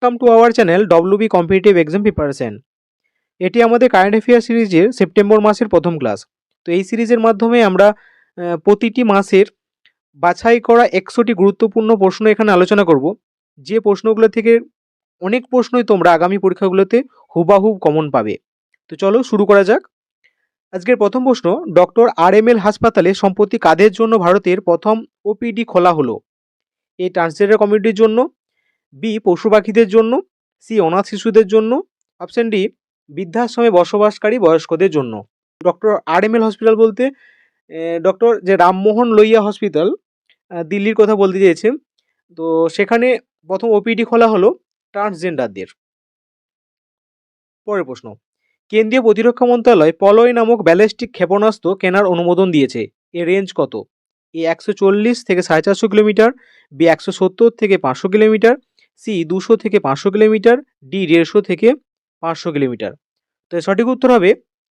Welcome to our channel WB competitive exam preparation. এটি আমাদের current affair সিরিজের September মাসের প্রথম ক্লাস। তো এই সিরিজের মাধ্যমে আমরা প্রতিটি মাসের বাছাই করা 100টি গুরুত্বপূর্ণ প্রশ্ন এখানে আলোচনা করব, যে প্রশ্নগুলো থেকে অনেক প্রশ্নই তোমরা আগামী পরীক্ষাগুলোতে হুবাহুব কমন পাবে। তো চলো শুরু করা যাক। আজকের প্রথম প্রশ্ন, ডক্টর RML হাসপাতালে সম্প্রতি কাদের জন্য ভারতের প্রথম ওপিডি খোলা হলো? এ ট্রান্সজেন্ডার কমিউনিটির জন্য, বি পশু পাখিদের জন্য, সি অনাথ শিশুদের জন্য, অপশন ডি বৃদ্ধাশ্রমে বসবাসকারী বয়স্কদের জন্য। ডক্টর RML হসপিটাল বলতে ডক্টর যে রামমোহন লোহিয়া হসপিটাল, দিল্লির কথা বলতে চেয়েছে। তো সেখানে প্রথম ওপিডি খোলা হলো ট্রান্সজেন্ডারদের। পরের প্রশ্ন, কেন্দ্রীয় প্রতিরক্ষা মন্ত্রণালয় পলয় নামক ব্যালিস্টিক ক্ষেপণাস্ত্র কেনার অনুমোদন দিয়েছে। এর রেঞ্জ কত? এ 140 থেকে 450 কিলোমিটার, বি 170 থেকে 500 কিলোমিটার, সি 200 থেকে 500 কিলোমিটার, ডি 150 থেকে 500 কিলোমিটার। তো সঠিক উত্তর হবে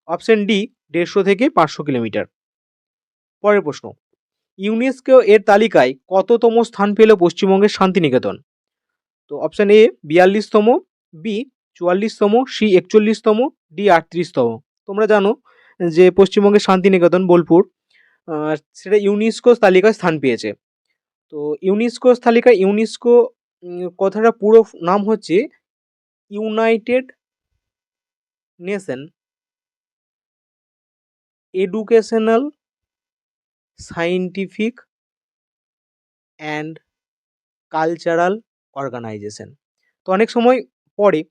অপশন ডি, 150 থেকে 500 কিলোমিটার। পরের প্রশ্ন, ইউনেস্কো এর তালিকায় কততম স্থান পেল পশ্চিমবঙ্গের শান্তিনিকেতন? তো অপশন এ 42তম, বি 44তম, সি 41তম, ডি 38তম। তোমরা জানো যে পশ্চিমবঙ্গের শান্তিনিকেতন বোলপুর, সেটা ইউনেস্কো তালিকায় স্থান পেয়েছে। তো ইউনেস্কো তালিকায় ইউনেস্কো কথাটা পুরো নাম হচ্ছে United Nation Educational Scientific and Cultural Organisation. তো অনেক সময় পড়ে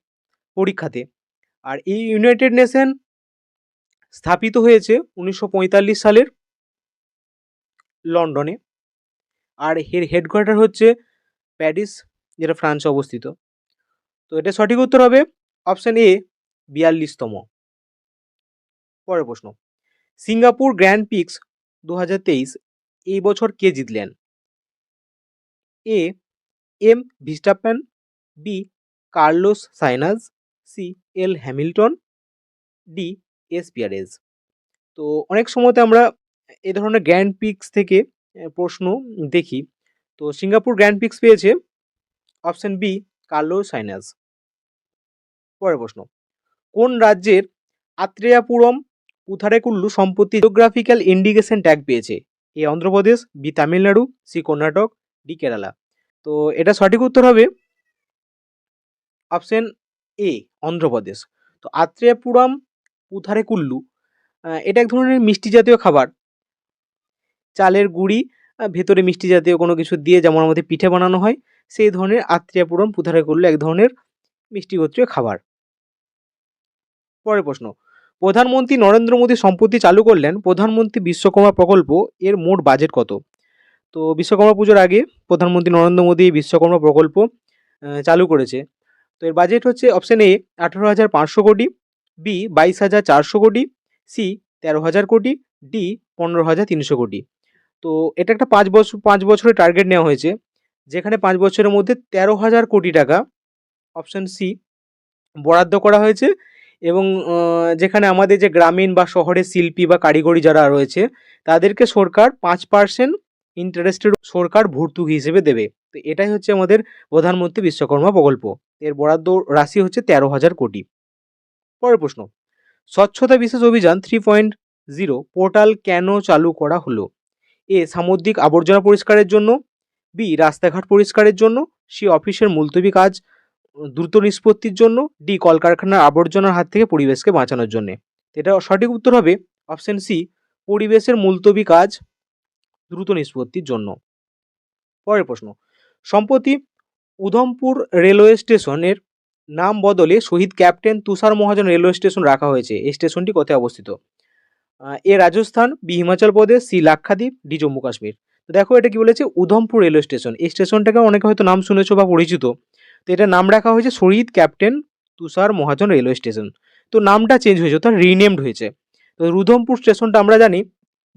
পরীক্ষাতে। আর এই ইউনাইটেড নেশন স্থাপিত হয়েছে 1945 সালের লন্ডনে। আর এর হেডকোয়ার্টার হচ্ছে প্যারিস, যেটা ফ্রান্সে অবস্থিত। তো এটা সঠিক উত্তর হবে অপশন এ 42তম। পরের প্রশ্ন, সিঙ্গাপুর গ্র্যান্ড পিক্স 2023 এই বছর কে জিতলেন? A M Verstappen, B Carlos Sainz, C L Hamilton, D S Perez. তো অনেক সময়তে আমরা এই ধরনের গ্র্যান্ড পিক্স থেকে প্রশ্ন দেখি। তো সিঙ্গাপুর গ্র্যান্ড পিক্স পেয়েছে অপশন বি কার্লোস সাইনাজ। পরের প্রশ্ন, কোন রাজ্যের আত্রেয়াপুরম পুথারেকুল্লু সম্পত্তি জিওগ্রাফিক্যাল ইন্ডিকেশন ট্যাগ পেয়েছে? A Andhra Pradesh, B Tamil Nadu, C Karnataka, D Kerala. তো এটা সঠিক উত্তর হবে অপশন এ অন্ধ্রপ্রদেশ। তো আত্রেয়াপুরম পুথারেকুল্লু এটা এক ধরনের মিষ্টি জাতীয় খাবার, চালের গুঁড়ি ভেতরে মিষ্টি জাতীয় কোনো কিছু দিয়ে যেমন আমাদের পিঠে বানানো হয়, সেই ধরনের আত্রেয়াপুরম পুথারেকুল্লু এক ধরনের মিষ্টি গোত্রীয় খাবার। পরের প্রশ্ন, প্রধানমন্ত্রী নরেন্দ্র মোদী সম্প্রতি চালু করলেন প্রধানমন্ত্রী বিশ্বকর্মা প্রকল্প, এর মোট বাজেট কত? তো বিশ্বকর্মা পুজোর আগে প্রধানমন্ত্রী নরেন্দ্র মোদী বিশ্বকর্মা প্রকল্প চালু করেছে। তো এর বাজেট হচ্ছে অপশন এ 18,500 কোটি, বি 22,400 কোটি, সি 13,000 কোটি, ডি 15,300 কোটি। তো এটা একটা 5 বছরের টার্গেট নেওয়া হয়েছে, যেখানে 5 বছরের মধ্যে 13,000 কোটি টাকা অপশন সি বরাদ্দ করা হয়েছে। এবং যেখানে আমাদের যে গ্রামীণ বা শহরের শিল্পী বা কারিগরি যারা রয়েছে, তাদেরকে সরকার 5% ইন্টারেস্টের সরকার ভর্তুকি হিসেবে দেবে। তো এটাই হচ্ছে আমাদের প্রধানমন্ত্রী বিশ্বকর্মা প্রকল্প। এর বরাদ্দ রাশি হচ্ছে 13,000 কোটি। পরের প্রশ্ন, স্বচ্ছতা বিশেষ অভিযান 3.0 পোর্টাল কেন চালু করা হলো? এ সামুদ্রিক আবর্জনা পরিষ্কারের জন্য, বি রাস্তাঘাট পরিষ্কারের জন্য, সি অফিসের মুলতবি কাজ দ্রুত নিষ্পত্তির জন্য, ডি কলকারখানার আবর্জনার হাত থেকে পরিবেশকে বাঁচানোর জন্য। এটা সঠিক উত্তর হবে অপশন সি পরিবেশের মুলতবি কাজ দ্রুত নিষ্পত্তির জন্য। পরের প্রশ্ন, সম্প্রতি উধমপুর রেলওয়ে স্টেশনের নাম বদলে শহীদ ক্যাপ্টেন তুষার মহাজন রেলওয়ে স্টেশন রাখা হয়েছে। এই স্টেশনটি কোথায় অবস্থিত? এ Rajasthan, B Himachal Pradesh, C Lakshadweep, D Jammu Kashmir. তো দেখো এটা কি বলেছে, উধমপুর রেলওয়ে স্টেশন। এই স্টেশনটাকে অনেকে হয়তো নাম শুনেছো বা পরিচিত। তো এটা নাম রাখা হয়েছে শহীদ ক্যাপ্টেন তুষার মহাজন রেলওয়ে স্টেশন। তো নামটা চেঞ্জ হয়েছে, অর্থাৎ রিনেমড হয়েছে। তো উধমপুর স্টেশনটা আমরা জানি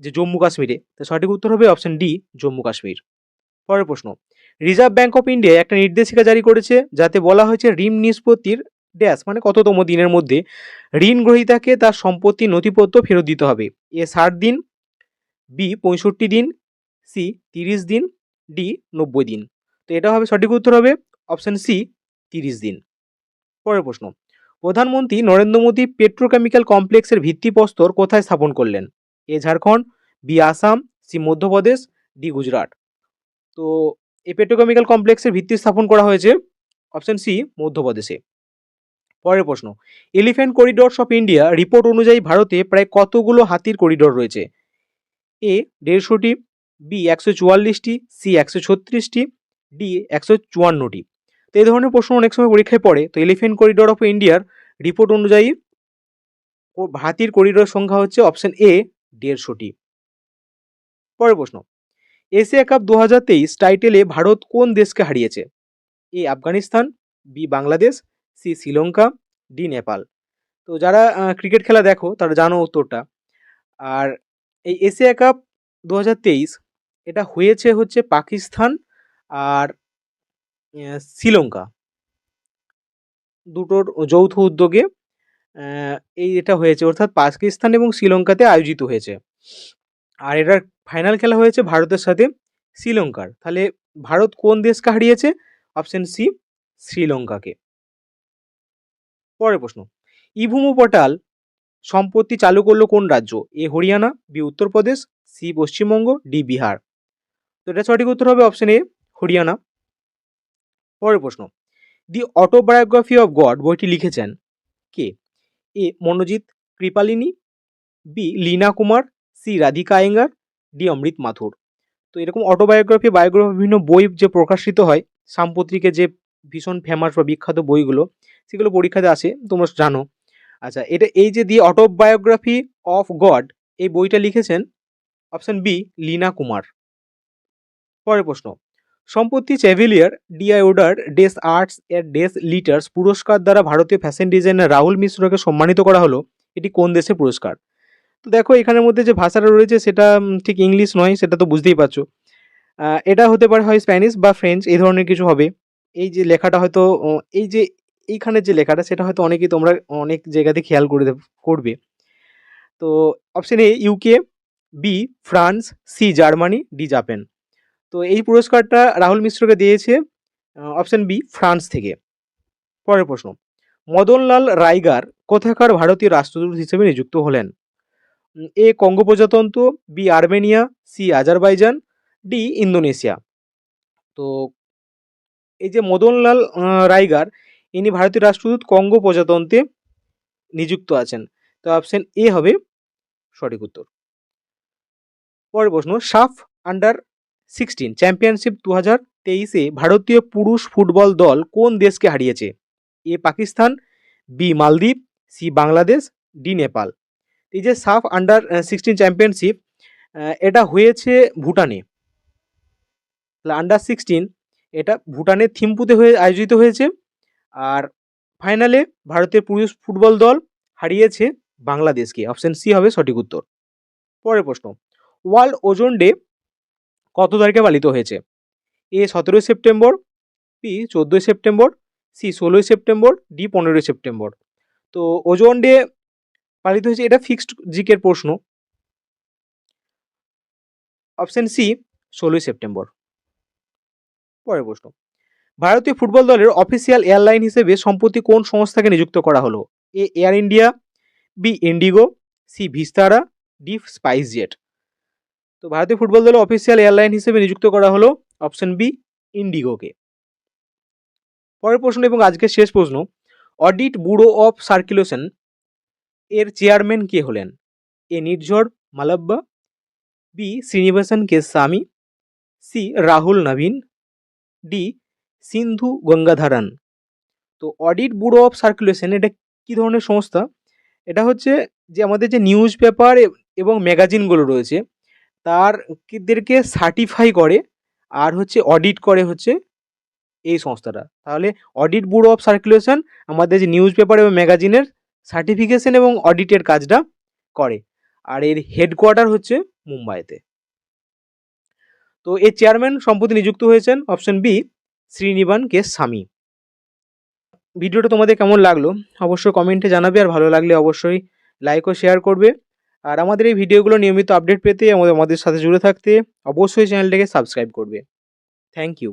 যে জম্মু কাশ্মীরে। তো সঠিক উত্তর হবে অপশন ডি জম্মু কাশ্মীর। পরের প্রশ্ন, রিজার্ভ ব্যাঙ্ক অফ ইন্ডিয়া একটা নির্দেশিকা জারি করেছে, যাতে বলা হয়েছে ঋণ নিষ্পত্তির ড্যাশ মানে কততম দিনের মধ্যে ঋণ গ্রহীতাকে তার সম্পত্তির নথিপত্র ফেরত দিতে হবে। এ 60 দিন, বি 65 দিন, সি 30 দিন, ডি 90 দিন। তো এটা হবে সঠিক উত্তর হবে অপশন সি 30 দিন। পরের প্রশ্ন, প্রধানমন্ত্রী নরেন্দ্র মোদী পেট্রোকেমিক্যাল কমপ্লেক্সের ভিত্তিপ্রস্তর কোথায় স্থাপন করলেন? A Jharkhand, B Assam, C Madhya Pradesh, D Gujarat. তো এই পেট্রোকেমিক্যাল কমপ্লেক্সের ভিত্তি স্থাপন করা হয়েছে অপশন সি মধ্যপ্রদেশে। পরের প্রশ্ন, elephant corridors of India report অনুযায়ী ভারতে প্রায় কতগুলো হাতির করিডোর রয়েছে? এ 150টি, বি 144টি, সি 136টি, ডি 154টি। তো এই ধরনের প্রশ্ন অনেক সময় পরীক্ষায় পড়ে। তো এলিফ্যান্ট করিডোর অফ ইন্ডিয়ার রিপোর্ট অনুযায়ী হাতির করিডোর সংখ্যা হচ্ছে অপশন এ 150টি। পরের প্রশ্ন, এশিয়া কাপ 2023 টাইটেলে ভারত কোন দেশকে হারিয়েছে? A Afghanistan, B Bangladesh, C Sri Lanka, D Nepal. তো যারা ক্রিকেট খেলা দেখো তারা জানো উত্তরটা। আর এই এশিয়া কাপ 2023 এটা হয়েছে হচ্ছে পাকিস্তান আর শ্রীলঙ্কা দুটোর যৌথ উদ্যোগে এটা হয়েছে, অর্থাৎ পাকিস্তান এবং শ্রীলঙ্কাতে আয়োজিত হয়েছে। আর এটার ফাইনাল খেলা হয়েছে ভারতের সাথে শ্রীলঙ্কার। তাহলে ভারত কোন দেশকে হারিয়েছে? অপশন সি শ্রীলঙ্কাকে। পরের প্রশ্ন, ইভুমু পোর্টাল সম্প্রতি চালু করলো কোন রাজ্য? A Haryana, B Uttar Pradesh, C Paschimbanga, D Bihar. তো এটা সঠিক উত্তর হবে অপশন এ হরিয়ানা। পরের প্রশ্ন, দি অটোবায়োগ্রাফি অফ গড বইটি লিখেছেন কে? A Manojit Kripalani, B Leena Kumar, C Radhika Iyengar, D Amrit Mathur. তো এরকম অটোবায়োগ্রাফি বায়োগ্রাফি বিভিন্ন বই যে প্রকাশিত হয় সাম্প্রতিকে, যে ভীষণ ফেমাস বা বিখ্যাত বইগুলো, সেগুলো পরীক্ষাতে আসে, তোমরা জানো। আচ্ছা, এটা এই যে দি অটোবায়োগ্রাফি অফ গড, এই বইটা লিখেছেন অপশন বি লীনা কুমার। পরের প্রশ্ন, সম্প্রতি চ্যাভেলিয়ার ডিআই অর্ডার ডেস আর্টস এর ডেস লিটার্স পুরস্কার দ্বারা ভারতীয় ফ্যাশন ডিজাইনার রাহুল মিশ্রকে সম্মানিত করা হলো। এটি কোন দেশের পুরস্কার? তো দেখো এখানের মধ্যে যে ভাষাটা রয়েছে সেটা ঠিক ইংলিশ নয়, সেটা তো বুঝতেই পারছো। এটা হতে পারে হয় স্প্যানিশ বা ফ্রেঞ্চ, এই ধরনের কিছু হবে। এই যে লেখাটা হয়তো এই যে এইখানের যে লেখাটা সেটা হয়তো অনেকেই তোমরা অনেক জায়গাতে খেয়াল করবে। তো option A UK, B France, C Germany, D Japan. তো এই পুরস্কারটা রাহুল মিশ্রকে দিয়েছে অপশন বি ফ্রান্স থেকে। পরের প্রশ্ন, মদনলাল রাইগার কোথাকার ভারতীয় রাষ্ট্রদূত হিসেবে নিযুক্ত হলেন? এ কঙ্গো প্রজাতন্ত্র, B Armenia, C Azerbaijan, D Indonesia. তো এই যে মদনলাল রাইগার, ইনি ভারতীয় রাষ্ট্রদূত কঙ্গো প্রজাতন্ত্রে নিযুক্ত আছেন। তো অপশন এ হবে সঠিক উত্তর। পরের প্রশ্ন, সাফ আন্ডার-16 চ্যাম্পিয়নশিপ 2023-এ ভারতীয় পুরুষ ফুটবল দল কোন দেশকে হারিয়েছে? এ পাকিস্তান, বি মালদ্বীপ, সি বাংলাদেশ, ডি নেপাল। এই যে সাফ আন্ডার-16 চ্যাম্পিয়নশিপ এটা হয়েছে ভুটানে। আন্ডার-16 এটা ভুটানের থিম্পুতে আয়োজিত হয়েছে। আর ফাইনালে ভারতের পুরুষ ফুটবল দল হারিয়েছে বাংলাদেশকে। অপশন সি হবে সঠিক উত্তর। পরের প্রশ্ন, ওয়ার্ল্ড ওজোন ডে কত তারিখে পালিত হয়েছে? A 17 September, B 14 September, C 16 September, D 15 September. তো ওজোন ডে পালিত হয়েছে, এটা ফিক্সড জিকের প্রশ্ন। Option C 16 September. পরের প্রশ্ন, ভারতীয় ফুটবল দলের অফিসিয়াল এয়ারলাইন হিসেবে সম্প্রতি কোন সংস্থাকে নিযুক্ত করা হলো? A Air India, B IndiGo, C Vistara, D SpiceJet. তো ভারতীয় ফুটবল দলের অফিসিয়াল এয়ারলাইন হিসেবে নিযুক্ত করা হলো অপশন বি ইন্ডিগোকে। পরের প্রশ্ন এবং আজকের শেষ প্রশ্ন, অডিট ব্যুরো অফ সার্কুলেশন এর চেয়ারম্যান কে হলেন? এ নির্ঝর মালাব্বা, বি শ্রীনিবাসন কে স্বামী, সি রাহুল নবীন, ডি সিন্ধু গঙ্গাধারান। তো অডিট ব্যুরো অফ সার্কুলেশন এটা কি ধরনের সংস্থা? এটা হচ্ছে যে আমাদের যে নিউজ পেপার এবং ম্যাগাজিনগুলো রয়েছে তাদেরকে সার্টিফাই করে আর হচ্ছে অডিট করে হচ্ছে এই সংস্থাটা। তাহলে অডিট ব্যুরো অফ সার্কুলেশন আমাদের যে নিউজ পেপার এবং ম্যাগাজিনের সার্টিফিকেশন এবং অডিটের কাজটা করে। আর এর হেডকোয়ার্টার হচ্ছে মুম্বাইতে। তো এর চেয়ারম্যান সম্প্রতি নিযুক্ত হয়েছেন অপশন বি শ্রীনিবান কে স্বামী। ভিডিওটা তোমাদের কেমন লাগলো অবশ্যই কমেন্টে জানাবে, আর ভালো লাগলে অবশ্যই লাইক ও শেয়ার করবে। আর আমাদের এই ভিডিওগুলো নিয়মিত আপডেট পেতে আমাদের সাথে জুড়ে থাকতে অবশ্যই চ্যানেলটাকে সাবস্ক্রাইব করবে। Thank you.